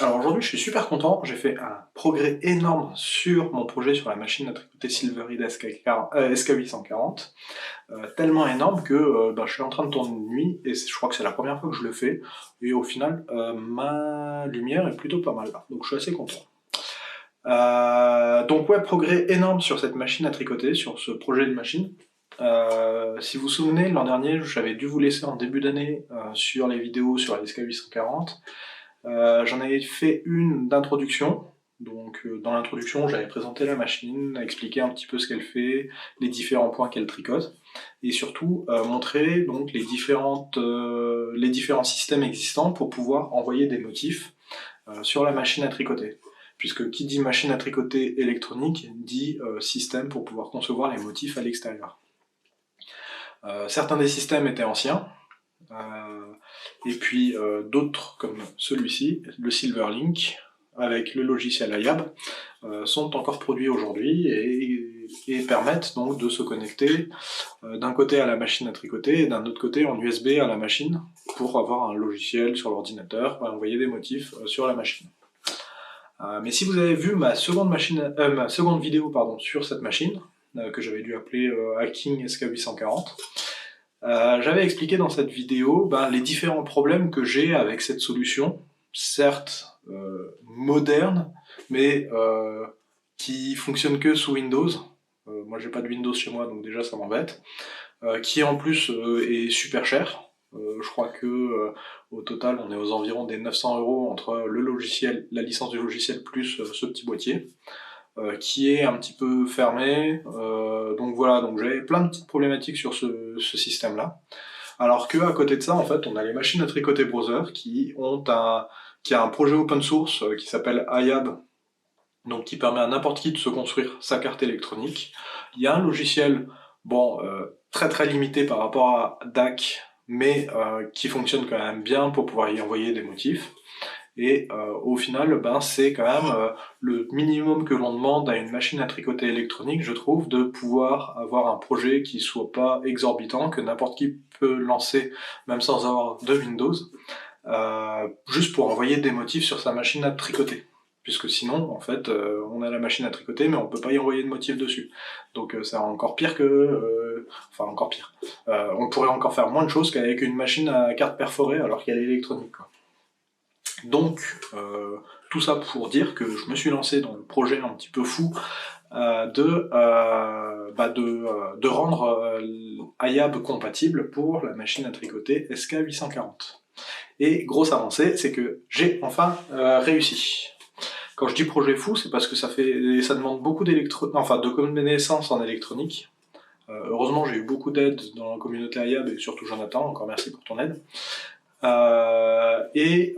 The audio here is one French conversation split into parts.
Alors aujourd'hui, je suis super content, j'ai fait un progrès énorme sur mon projet sur la machine à tricoter Silvereed SK840, tellement énorme que je suis en train de tourner de nuit, et je crois que c'est la première fois que je le fais, et au final, ma lumière est plutôt pas mal, donc je suis assez content. Donc ouais, progrès énorme sur cette machine à tricoter, sur ce projet de machine. Si vous vous souvenez, l'an dernier, j'avais dû vous laisser en début d'année sur les vidéos sur la SK840. J'en avais fait une d'introduction, donc dans l'introduction j'avais présenté la machine, expliqué un petit peu ce qu'elle fait, les différents points qu'elle tricote, et surtout montrer donc les différents systèmes existants pour pouvoir envoyer des motifs sur la machine à tricoter. Puisque qui dit machine à tricoter électronique dit système pour pouvoir concevoir les motifs à l'extérieur. Certains des systèmes étaient anciens, et puis d'autres comme celui-ci, le Silverlink, avec le logiciel IAB, sont encore produits aujourd'hui et permettent donc de se connecter d'un côté à la machine à tricoter et d'un autre côté en USB à la machine pour avoir un logiciel sur l'ordinateur et envoyer des motifs sur la machine. Mais si vous avez vu ma seconde vidéo sur cette machine, que j'avais dû appeler Hacking SK840, j'avais expliqué dans cette vidéo les différents problèmes que j'ai avec cette solution, certes moderne, mais qui fonctionne que sous Windows. Moi j'ai pas de Windows chez moi, donc déjà ça m'embête. Qui en plus est super cher. Je crois que au total on est aux environs des 900 € entre le logiciel, la licence du logiciel plus ce petit boîtier. Qui est un petit peu fermé, donc voilà, donc j'avais plein de petites problématiques sur ce système-là. Alors que à côté de ça, en fait, on a les machines à tricoter browser qui a un projet open source qui s'appelle IAB, donc qui permet à n'importe qui de se construire sa carte électronique. Il y a un logiciel, très très limité par rapport à DAC, mais qui fonctionne quand même bien pour pouvoir y envoyer des motifs. Et au final, c'est quand même le minimum que l'on demande à une machine à tricoter électronique, je trouve, de pouvoir avoir un projet qui soit pas exorbitant, que n'importe qui peut lancer, même sans avoir de Windows, juste pour envoyer des motifs sur sa machine à tricoter. Puisque sinon, en fait, on a la machine à tricoter, mais on peut pas y envoyer de motifs dessus. Donc c'est encore pire que... encore pire. On pourrait encore faire moins de choses qu'avec une machine à carte perforée, alors qu'elle est électronique, quoi. Donc, tout ça pour dire que je me suis lancé dans le projet un petit peu fou de rendre IAB compatible pour la machine à tricoter SK840. Et grosse avancée, c'est que j'ai enfin réussi. Quand je dis projet fou, c'est parce que ça demande beaucoup de connaissances en électronique. Heureusement, j'ai eu beaucoup d'aide dans la communauté IAB et surtout Jonathan, encore merci pour ton aide. Et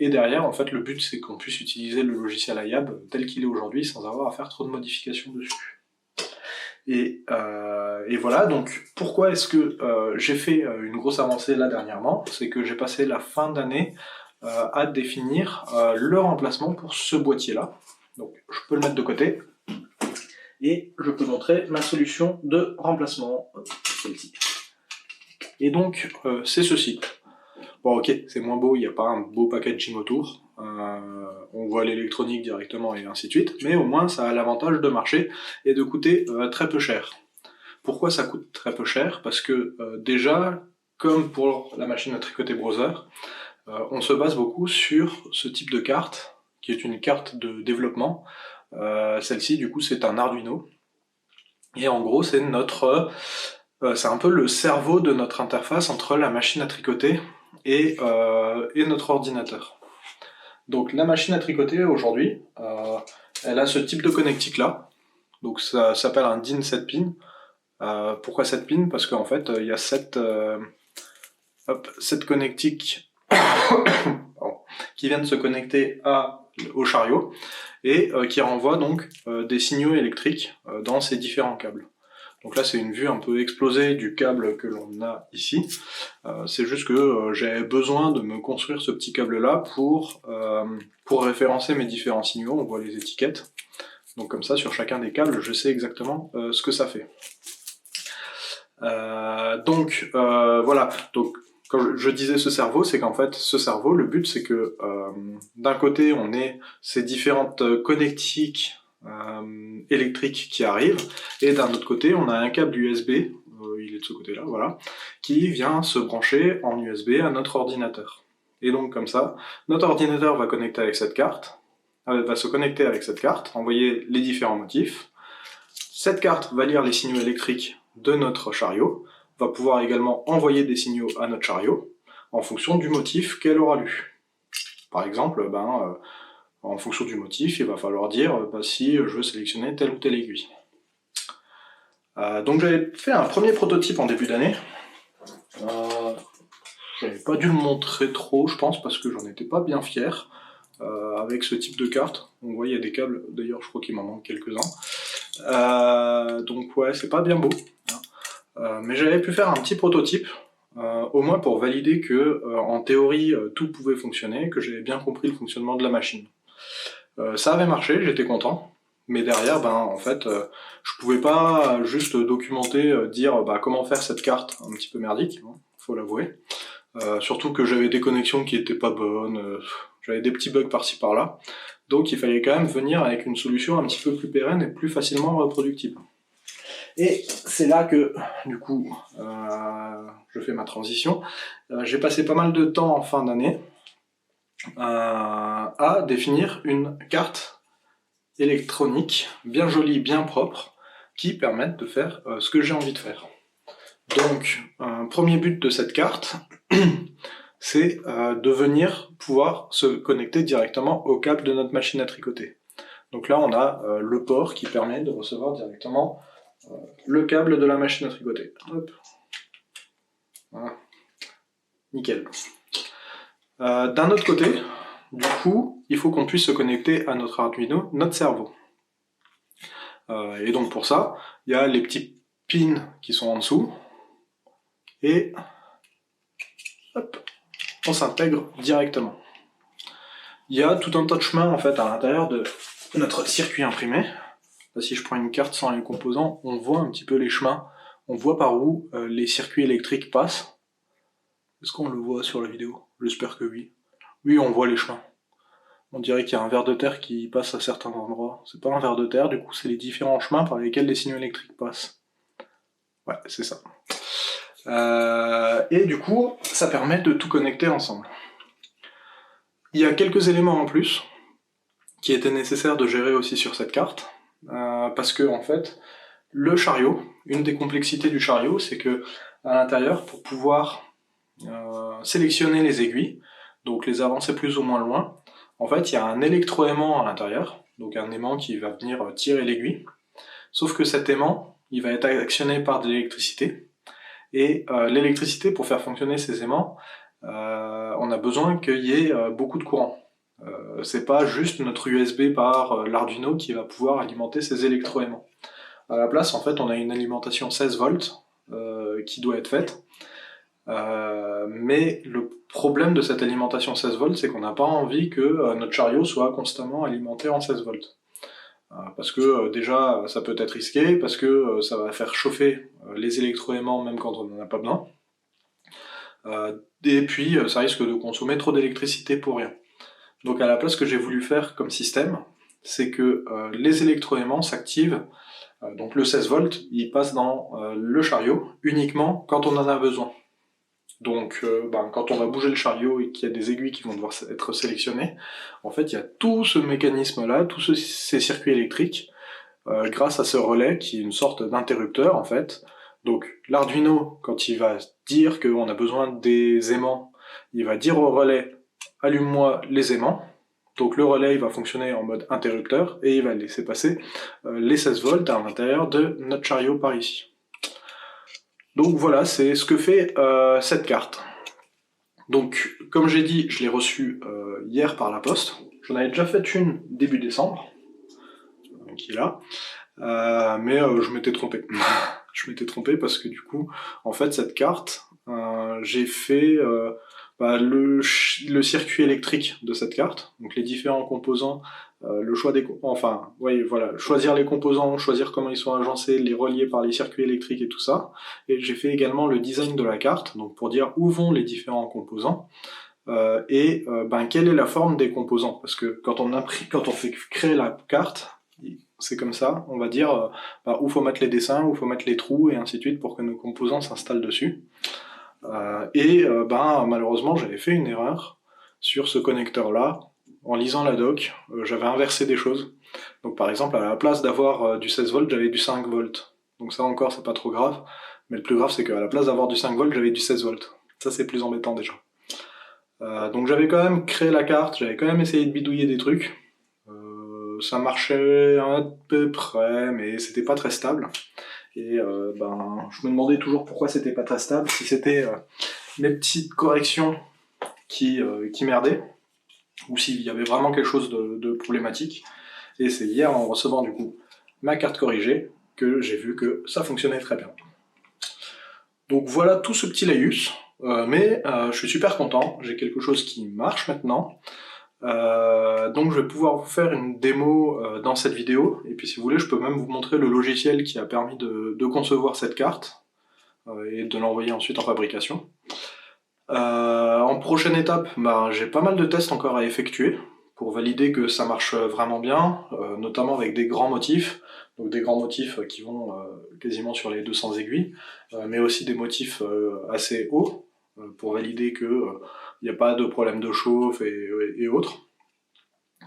derrière, en fait, le but c'est qu'on puisse utiliser le logiciel IAB tel qu'il est aujourd'hui sans avoir à faire trop de modifications dessus. Et voilà, donc pourquoi est-ce que j'ai fait une grosse avancée là dernièrement? C'est que j'ai passé la fin d'année à définir le remplacement pour ce boîtier-là. Donc je peux le mettre de côté et je peux montrer ma solution de remplacement, celle-ci. Et donc c'est ceci. Bon ok, c'est moins beau, il n'y a pas un beau packaging autour, on voit l'électronique directement et ainsi de suite, mais au moins ça a l'avantage de marcher et de coûter très peu cher. Pourquoi ça coûte très peu cher? Parce que déjà, comme pour la machine à tricoter browser, on se base beaucoup sur ce type de carte, qui est une carte de développement. Celle-ci du coup c'est un Arduino, et en gros c'est c'est un peu le cerveau de notre interface entre la machine à tricoter et notre ordinateur. Donc la machine à tricoter aujourd'hui, elle a ce type de connectique là, donc ça s'appelle un DIN 7 pins. Pourquoi 7 pins? Parce qu'en fait il y a cette connectique qui vient de se connecter au chariot et qui renvoie donc des signaux électriques dans ces différents câbles. Donc là c'est une vue un peu explosée du câble que l'on a ici. C'est juste que j'avais besoin de me construire ce petit câble là pour référencer mes différents signaux. On voit les étiquettes. Donc comme ça sur chacun des câbles je sais exactement ce que ça fait. Voilà, donc quand je disais ce cerveau, c'est qu'en fait, ce cerveau, le but, c'est que d'un côté, on ait ces différentes connectiques électriques qui arrivent, et d'un autre côté, on a un câble USB, il est de ce côté-là, voilà, qui vient se brancher en USB à notre ordinateur. Et donc, comme ça, notre ordinateur va connecter avec cette carte, va se connecter avec cette carte, envoyer les différents motifs. Cette carte va lire les signaux électriques de notre chariot, va pouvoir également envoyer des signaux à notre chariot en fonction du motif qu'elle aura lu. Par exemple, en fonction du motif, il va falloir dire si je veux sélectionner telle ou telle aiguille. Donc j'avais fait un premier prototype en début d'année. J'avais pas dû le montrer trop, je pense, parce que j'en étais pas bien fier. Avec ce type de carte. On voit il y a des câbles, d'ailleurs je crois qu'il m'en manque quelques-uns. Donc ouais, c'est pas bien beau. Mais j'avais pu faire un petit prototype, au moins pour valider que, en théorie, tout pouvait fonctionner, que j'avais bien compris le fonctionnement de la machine. Ça avait marché, j'étais content. Mais derrière, en fait, je pouvais pas juste documenter, dire comment faire cette carte un petit peu merdique, hein, faut l'avouer. Surtout que j'avais des connexions qui étaient pas bonnes, j'avais des petits bugs par-ci par-là, donc il fallait quand même venir avec une solution un petit peu plus pérenne et plus facilement reproductible. Et c'est là que, du coup, je fais ma transition. J'ai passé pas mal de temps en fin d'année à définir une carte électronique bien jolie, bien propre, qui permette de faire ce que j'ai envie de faire. Donc, premier but de cette carte, c'est de venir pouvoir se connecter directement au câble de notre machine à tricoter. Donc là, on a le port qui permet de recevoir directement le câble de la machine à tricoter. Hop. Voilà. Nickel. D'un autre côté, du coup, il faut qu'on puisse se connecter à notre Arduino, notre cerveau. Et donc pour ça, il y a les petits pins qui sont en dessous, et hop, on s'intègre directement. Il y a tout un tas de chemins en fait à l'intérieur de notre circuit imprimé. Là, si je prends une carte sans les composants, on voit un petit peu les chemins, on voit par où les circuits électriques passent. Est-ce qu'on le voit sur la vidéo? J'espère que oui. Oui, on voit les chemins. On dirait qu'il y a un ver de terre qui passe à certains endroits. C'est pas un ver de terre, du coup c'est les différents chemins par lesquels les signaux électriques passent. Ouais, c'est ça. Et du coup, ça permet de tout connecter ensemble. Il y a quelques éléments en plus qui étaient nécessaires de gérer aussi sur cette carte, parce que en fait, le chariot, une des complexités du chariot, c'est que à l'intérieur, pour pouvoir sélectionner les aiguilles, donc les avancer plus ou moins loin, en fait, il y a un électroaimant à l'intérieur, donc un aimant qui va venir tirer l'aiguille, sauf que cet aimant, il va être actionné par de l'électricité, et l'électricité, pour faire fonctionner ces aimants, on a besoin qu'il y ait beaucoup de courant. C'est pas juste notre USB par l'Arduino qui va pouvoir alimenter ces électroaimants. À la place, en fait, on a une alimentation 16 volts qui doit être faite. Mais le problème de cette alimentation 16 volts, c'est qu'on n'a pas envie que notre chariot soit constamment alimenté en 16 volts. Parce que déjà, ça peut être risqué, parce que ça va faire chauffer les électroaimants même quand on n'en a pas besoin. Et puis, ça risque de consommer trop d'électricité pour rien. Donc à la place, ce que j'ai voulu faire comme système, c'est que les électroaimants s'activent, donc le 16 volts, il passe dans le chariot uniquement quand on en a besoin. Donc quand on va bouger le chariot et qu'il y a des aiguilles qui vont devoir être sélectionnées, en fait il y a tout ce mécanisme-là, tous ces circuits électriques, grâce à ce relais qui est une sorte d'interrupteur en fait. Donc l'Arduino, quand il va dire qu'on a besoin des aimants, il va dire au relais « allume-moi les aimants ». Donc le relais il va fonctionner en mode interrupteur et il va laisser passer les 16 volts à l'intérieur de notre chariot par ici. Donc voilà, c'est ce que fait cette carte. Donc comme j'ai dit, je l'ai reçue hier par la poste. J'en avais déjà fait une début décembre, qui est là, mais je m'étais trompé. Je m'étais trompé parce que du coup, en fait, cette carte, j'ai fait le circuit électrique de cette carte, donc les différents composants, le choix choisir les composants, choisir comment ils sont agencés, les relier par les circuits électriques et tout ça. Et j'ai fait également le design de la carte, donc pour dire où vont les différents composants, quelle est la forme des composants. Parce que quand on fait créer la carte, c'est comme ça, on va dire où faut mettre les dessins, où faut mettre les trous, et ainsi de suite, pour que nos composants s'installent dessus. Malheureusement, j'avais fait une erreur sur ce connecteur-là. En lisant la doc, j'avais inversé des choses. Donc par exemple, à la place d'avoir du 16 volts, j'avais du 5 volts. Donc ça encore, c'est pas trop grave. Mais le plus grave, c'est qu'à la place d'avoir du 5 volts, j'avais du 16 volts. Ça, c'est plus embêtant déjà. Donc j'avais quand même créé la carte, j'avais quand même essayé de bidouiller des trucs. Ça marchait à peu près, mais c'était pas très stable. Et je me demandais toujours pourquoi c'était pas très stable, si c'était mes petites corrections qui merdaient, ou s'il y avait vraiment quelque chose de problématique. Et c'est hier, en recevant du coup ma carte corrigée, que j'ai vu que ça fonctionnait très bien. Donc voilà tout ce petit laïus, mais je suis super content, j'ai quelque chose qui marche maintenant. Donc je vais pouvoir vous faire une démo dans cette vidéo, et puis si vous voulez je peux même vous montrer le logiciel qui a permis de concevoir cette carte, et de l'envoyer ensuite en fabrication. En prochaine étape, j'ai pas mal de tests encore à effectuer pour valider que ça marche vraiment bien, notamment avec des grands motifs, donc des grands motifs qui vont quasiment sur les 200 aiguilles, mais aussi des motifs assez hauts, pour valider que il n'y a pas de problème de chauffe et autres.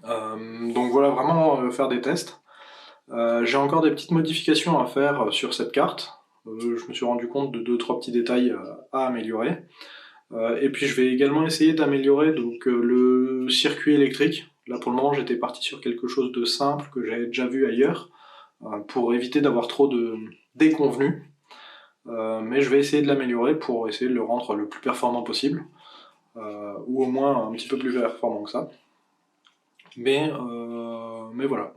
Donc voilà, vraiment faire des tests. J'ai encore des petites modifications à faire sur cette carte. Je me suis rendu compte de 2-3 petits détails à améliorer. Et puis je vais également essayer d'améliorer le circuit électrique. Là pour le moment j'étais parti sur quelque chose de simple que j'avais déjà vu ailleurs, pour éviter d'avoir trop de déconvenus. Mais je vais essayer de l'améliorer pour essayer de le rendre le plus performant possible, ou au moins un petit peu plus performant que ça. Mais voilà.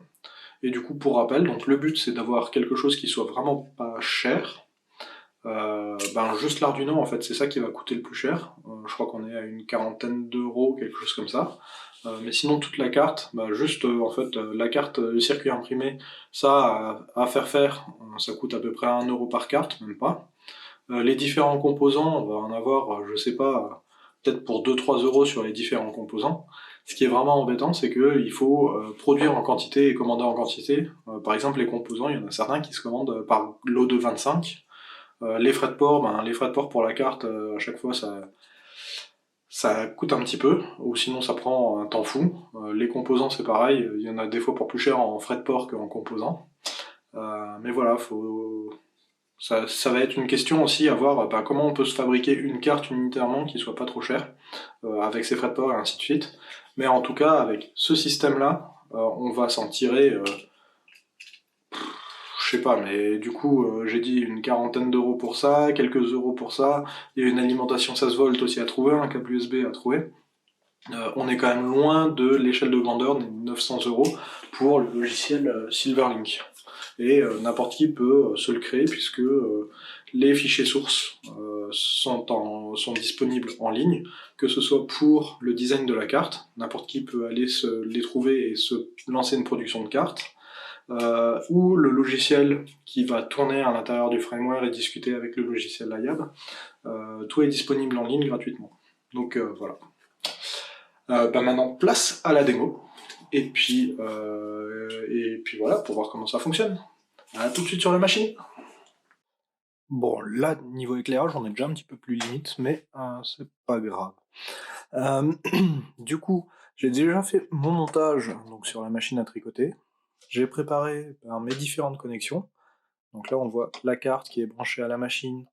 Et du coup, pour rappel, donc le but c'est d'avoir quelque chose qui soit vraiment pas cher. Juste l'Arduino, en fait, c'est ça qui va coûter le plus cher. Je crois qu'on est à une quarantaine d'euros, quelque chose comme ça. Mais sinon, toute la carte, la carte, le circuit imprimé, ça, à faire, ça coûte à peu près 1 euro par carte, même pas. Les différents composants, on va en avoir, je sais pas, peut-être pour 2-3 euros sur les différents composants. Ce qui est vraiment embêtant, c'est qu'il faut produire en quantité et commander en quantité. Par exemple, les composants, il y en a certains qui se commandent par lot de 25. Les frais de port pour la carte, à chaque fois, ça coûte un petit peu, ou sinon ça prend un temps fou. Les composants, c'est pareil, il y en a des fois pour plus cher en frais de port qu'en composants. Mais voilà, ça va être une question aussi à voir comment on peut se fabriquer une carte unitairement qui soit pas trop chère, avec ses frais de port et ainsi de suite. Mais en tout cas, avec ce système-là, on va s'en tirer, je sais pas, mais du coup, j'ai dit une quarantaine d'euros pour ça, quelques euros pour ça, il y a une alimentation 16 volts aussi à trouver, un câble USB à trouver. On est quand même loin de l'échelle de grandeur des 900 euros pour le logiciel Silverlink. Et n'importe qui peut se le créer, puisque les fichiers sources sont disponibles en ligne, que ce soit pour le design de la carte, n'importe qui peut aller les trouver et se lancer une production de carte, ou le logiciel qui va tourner à l'intérieur du framework et discuter avec le logiciel IAB. Tout est disponible en ligne gratuitement. Donc voilà. Maintenant, place à la démo. Et puis voilà, pour voir comment ça fonctionne. À tout de suite sur la machine. Bon, là, niveau éclairage, on est déjà un petit peu plus limite, mais c'est pas grave. Du coup, j'ai déjà fait mon montage donc sur la machine à tricoter. J'ai préparé mes différentes connexions. Donc là, on voit la carte qui est branchée à la machine,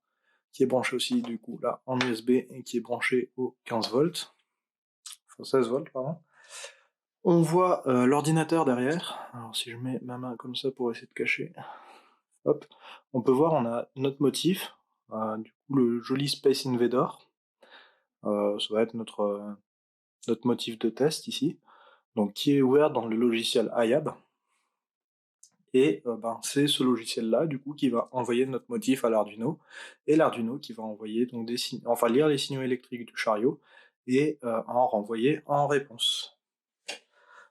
qui est branchée aussi du coup là en USB et qui est branchée au 15 volts, enfin 16 volts pardon. On voit l'ordinateur derrière. Alors si je mets ma main comme ça pour essayer de cacher, hop, on peut voir on a notre motif, du coup le joli Space Invader. Ça va être notre motif de test ici, donc qui est ouvert dans le logiciel IAB. Et c'est ce logiciel-là, du coup, qui va envoyer notre motif à l'Arduino, et l'Arduino qui va envoyer donc des signaux, enfin lire les signaux électriques du chariot, et en renvoyer en réponse.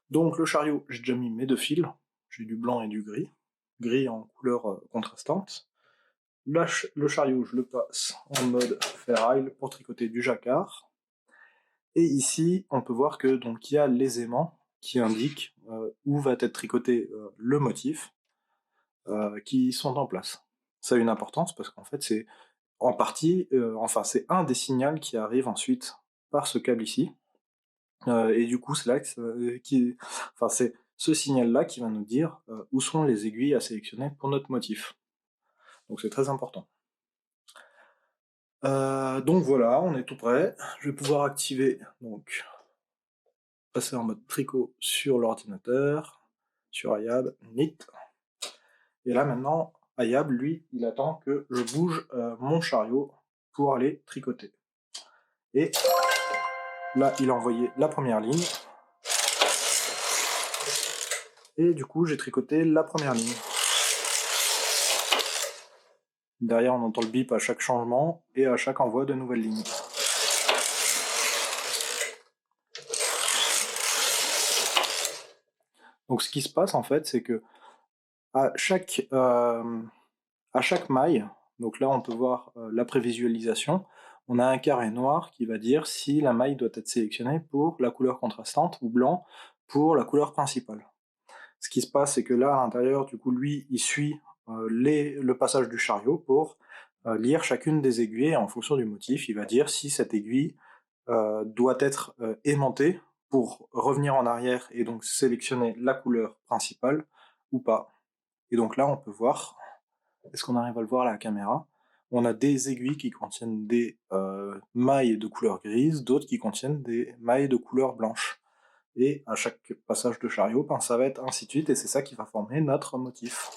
Donc le chariot, j'ai déjà mis mes deux fils, j'ai du blanc et du gris en couleur contrastante. Le chariot, je le passe en mode ferraille pour tricoter du jacquard. Et ici, on peut voir que donc il y a les aimants qui indiquent où va être tricoté le motif, qui sont en place. Ça a une importance parce qu'en fait c'est en partie, enfin c'est un des signaux qui arrive ensuite par ce câble ici, et du coup c'est là enfin c'est ce signal-là qui va nous dire où sont les aiguilles à sélectionner pour notre motif. Donc c'est très important. Donc voilà, on est tout prêt. Je vais pouvoir activer, donc passer en mode tricot sur l'ordinateur, sur Ayab, NIT. Et là maintenant, Ayab, lui, il attend que je bouge mon chariot pour aller tricoter. Et là, il a envoyé la première ligne. Et du coup, j'ai tricoté la première ligne. Derrière, on entend le bip à chaque changement et à chaque envoi de nouvelles lignes. Donc ce qui se passe en fait, c'est que à chaque maille, donc là on peut voir la prévisualisation, on a un carré noir qui va dire si la maille doit être sélectionnée pour la couleur contrastante ou blanc pour la couleur principale. Ce qui se passe, c'est que là à l'intérieur, du coup, lui, il suit le passage du chariot pour lire chacune des aiguilles et en fonction du motif, il va dire si cette aiguille doit être aimantée pour revenir en arrière et donc sélectionner la couleur principale ou pas. Et donc là, on peut voir, est-ce qu'on arrive à le voir à la caméra? On a des aiguilles qui contiennent des mailles de couleur grise, d'autres qui contiennent des mailles de couleur blanche. Et à chaque passage de chariot, ben, ça va être ainsi de suite, et c'est ça qui va former notre motif.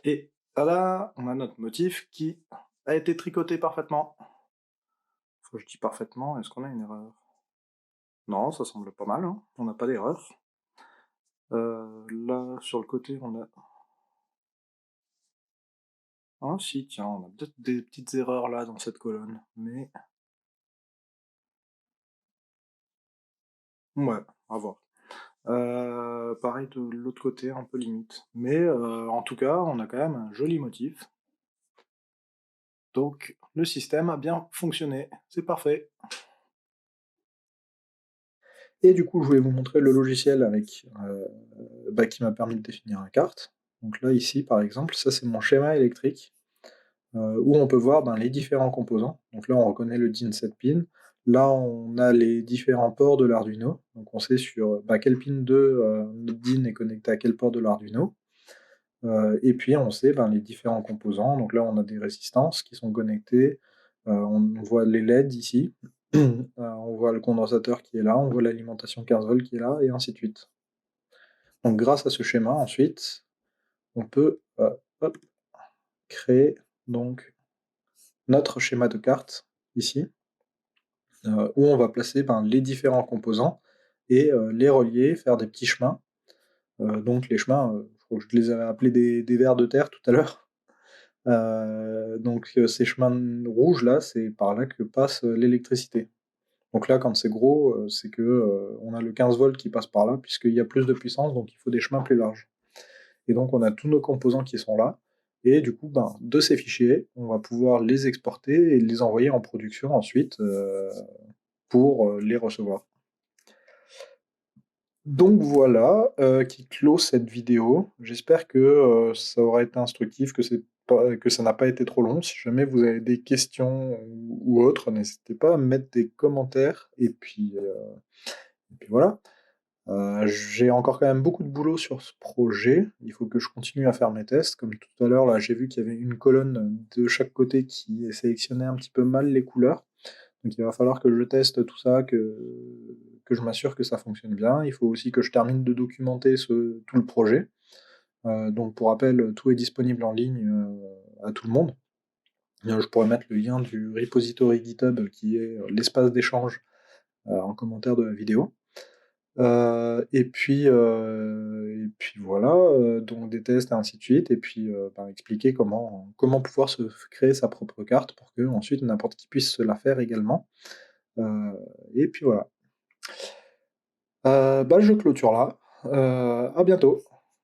Et tada, on a notre motif qui a été tricoté parfaitement. Faut que je dis parfaitement, est-ce qu'on a une erreur? Non, ça semble pas mal, hein, on n'a pas d'erreur. Là, sur le côté, on a... Ah si, tiens, on a peut-être des petites erreurs là dans cette colonne, mais... Ouais, à voir. Pareil de l'autre côté, un peu limite. Mais en tout cas, on a quand même un joli motif. Donc le système a bien fonctionné, c'est parfait. Et du coup, je voulais vous montrer le logiciel avec, qui m'a permis de définir la carte. Donc là, ici, par exemple, ça c'est mon schéma électrique, où on peut voir les différents composants. Donc là, on reconnaît le DIN 7 pin. Là, on a les différents ports de l'Arduino. Donc on sait sur quel pin de notre DIN est connecté à quel port de l'Arduino. Et puis on sait les différents composants. Donc là, on a des résistances qui sont connectées. On voit les LED ici. On voit le condensateur qui est là. On voit l'alimentation 15 volts qui est là, et ainsi de suite. Donc grâce à ce schéma, ensuite, on peut hop, créer donc notre schéma de carte ici, où on va placer les différents composants et les relier, faire des petits chemins. Donc les chemins, je crois que je les avais appelés des vers de terre tout à l'heure. Donc ces chemins rouges là, c'est par là que passe l'électricité. Donc là, quand c'est gros, c'est que on a le 15 volts qui passe par là, puisqu'il y a plus de puissance, donc il faut des chemins plus larges. Et donc on a tous nos composants qui sont là, et du coup, de ces fichiers, on va pouvoir les exporter et les envoyer en production ensuite pour les recevoir. Donc voilà, qui clôt cette vidéo. J'espère que ça aura été instructif, que ça n'a pas été trop long. Si jamais vous avez des questions ou autres, n'hésitez pas à mettre des commentaires. Et puis voilà. J'ai encore quand même beaucoup de boulot sur ce projet. Il faut que je continue à faire mes tests. Comme tout à l'heure, là, j'ai vu qu'il y avait une colonne de chaque côté qui sélectionnait un petit peu mal les couleurs. Donc il va falloir que je teste tout ça, que je m'assure que ça fonctionne bien. Il faut aussi que je termine de documenter tout le projet. Donc pour rappel, tout est disponible en ligne à tout le monde. Je pourrais mettre le lien du repository GitHub qui est l'espace d'échange en commentaire de la vidéo. Et puis voilà, donc des tests et ainsi de suite et puis, ben, expliquer comment pouvoir se créer sa propre carte pour que ensuite n'importe qui puisse se la faire également, heu et puis voilà. Bah, je clôture là, à bientôt.